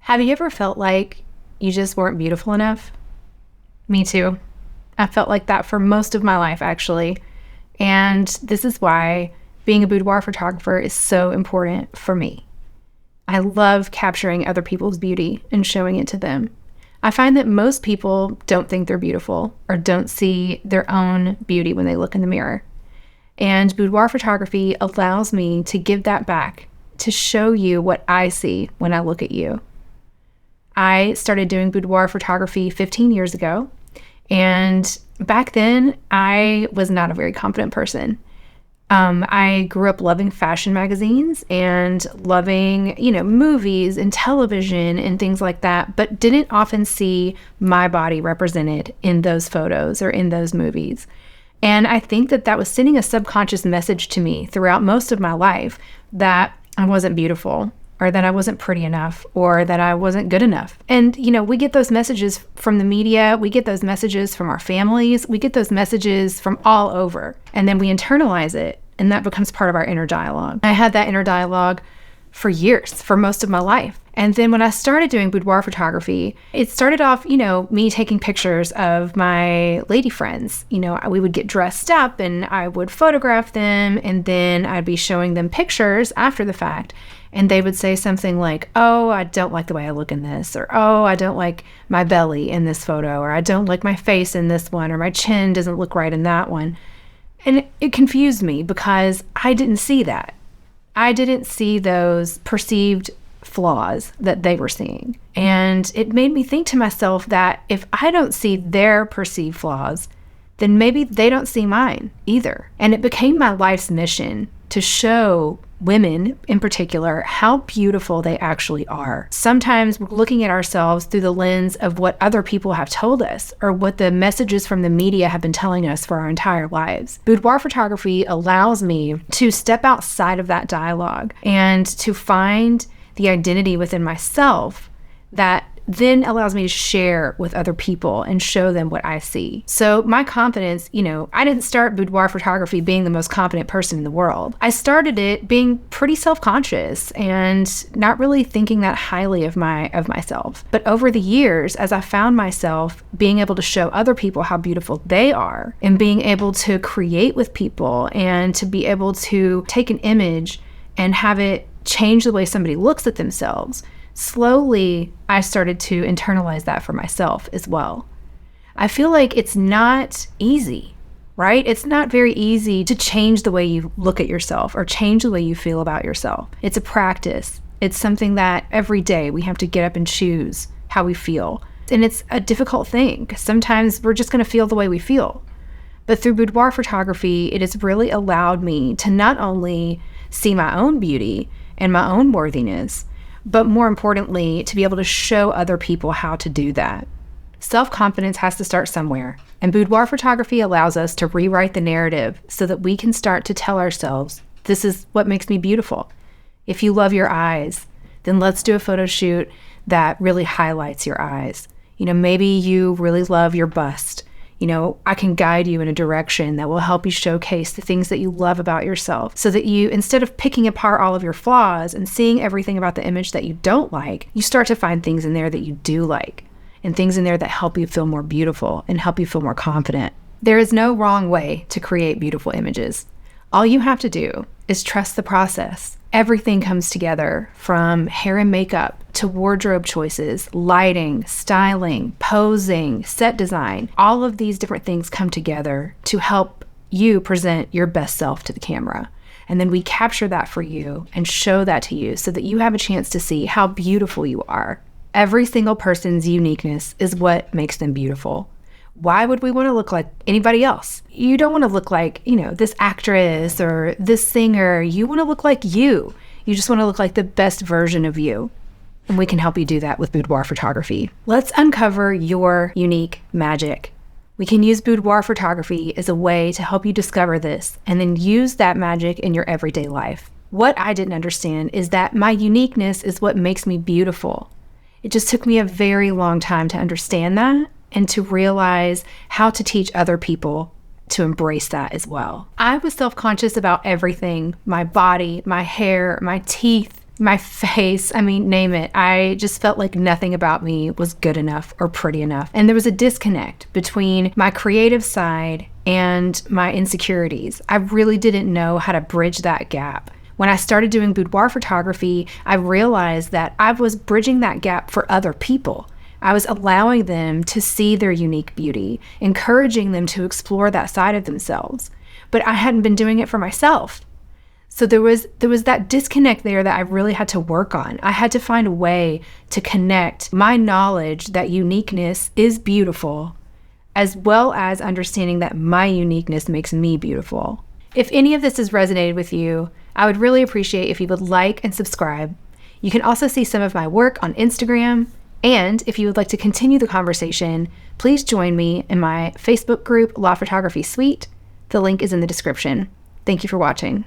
Have you ever felt like you just weren't beautiful enough? Me too. I felt like that for most of my life, actually. And this is why being a boudoir photographer is so important for me. I love capturing other people's beauty and showing it to them. I find that most people don't think they're beautiful or don't see their own beauty when they look in the mirror. And boudoir photography allows me to give that back, to show you what I see when I look at you. I started doing boudoir photography 15 years ago, and back then I was not a very confident person. I grew up loving fashion magazines and loving, movies and television and things like that, but didn't often see my body represented in those photos or in those movies. And I think that was sending a subconscious message to me throughout most of my life that I wasn't beautiful, or that I wasn't pretty enough, or that I wasn't good enough. And, we get those messages from the media, we get those messages from our families, we get those messages from all over, and then we internalize it, and that becomes part of our inner dialogue. I had that inner dialogue for years, for most of my life. And then when I started doing boudoir photography, it started off, me taking pictures of my lady friends. We would get dressed up and I would photograph them, and then I'd be showing them pictures after the fact. And they would say something like, "Oh, I don't like the way I look in this," or "Oh, I don't like my belly in this photo," or "I don't like my face in this one," or "My chin doesn't look right in that one." And it confused me because I didn't see that. I didn't see those perceived flaws that they were seeing. And it made me think to myself that if I don't see their perceived flaws, then maybe they don't see mine either. And it became my life's mission to show women in particular how beautiful they actually are. Sometimes we're looking at ourselves through the lens of what other people have told us or what the messages from the media have been telling us for our entire lives. Boudoir photography allows me to step outside of that dialogue and to find the identity within myself that then allows me to share with other people and show them what I see. So my confidence, I didn't start boudoir photography being the most confident person in the world. I started it being pretty self-conscious and not really thinking that highly of myself. But over the years, as I found myself being able to show other people how beautiful they are and being able to create with people and to be able to take an image and have it change the way somebody looks at themselves, slowly, I started to internalize that for myself as well. I feel like it's not easy, right? It's not very easy to change the way you look at yourself or change the way you feel about yourself. It's a practice. It's something that every day we have to get up and choose how we feel. And it's a difficult thing because sometimes we're just going to feel the way we feel. But through boudoir photography, it has really allowed me to not only see my own beauty and my own worthiness, but more importantly, to be able to show other people how to do that. Self-confidence has to start somewhere, and boudoir photography allows us to rewrite the narrative so that we can start to tell ourselves, this is what makes me beautiful. If you love your eyes, then let's do a photo shoot that really highlights your eyes. Maybe you really love your bust. I can guide you in a direction that will help you showcase the things that you love about yourself so that you, instead of picking apart all of your flaws and seeing everything about the image that you don't like, you start to find things in there that you do like and things in there that help you feel more beautiful and help you feel more confident. There is no wrong way to create beautiful images. All you have to do is trust the process. Everything comes together from hair and makeup to wardrobe choices, lighting, styling, posing, set design. All of these different things come together to help you present your best self to the camera. And then we capture that for you and show that to you so that you have a chance to see how beautiful you are. Every single person's uniqueness is what makes them beautiful. Why would we want to look like anybody else? You don't want to look like, this actress or this singer. You want to look like you. You just want to look like the best version of you. And we can help you do that with boudoir photography. Let's uncover your unique magic. We can use boudoir photography as a way to help you discover this and then use that magic in your everyday life. What I didn't understand is that my uniqueness is what makes me beautiful. It just took me a very long time to understand that and to realize how to teach other people to embrace that as well. I was self-conscious about everything, my body, my hair, my teeth, my face, I mean, name it. I just felt like nothing about me was good enough or pretty enough. And there was a disconnect between my creative side and my insecurities. I really didn't know how to bridge that gap. When I started doing boudoir photography, I realized that I was bridging that gap for other people. I was allowing them to see their unique beauty, encouraging them to explore that side of themselves. But I hadn't been doing it for myself. So there was that disconnect there that I really had to work on. I had to find a way to connect my knowledge that uniqueness is beautiful, as well as understanding that my uniqueness makes me beautiful. If any of this has resonated with you, I would really appreciate if you would like and subscribe. You can also see some of my work on Instagram. And if you would like to continue the conversation, please join me in my Facebook group, Law Photography Suite. The link is in the description. Thank you for watching.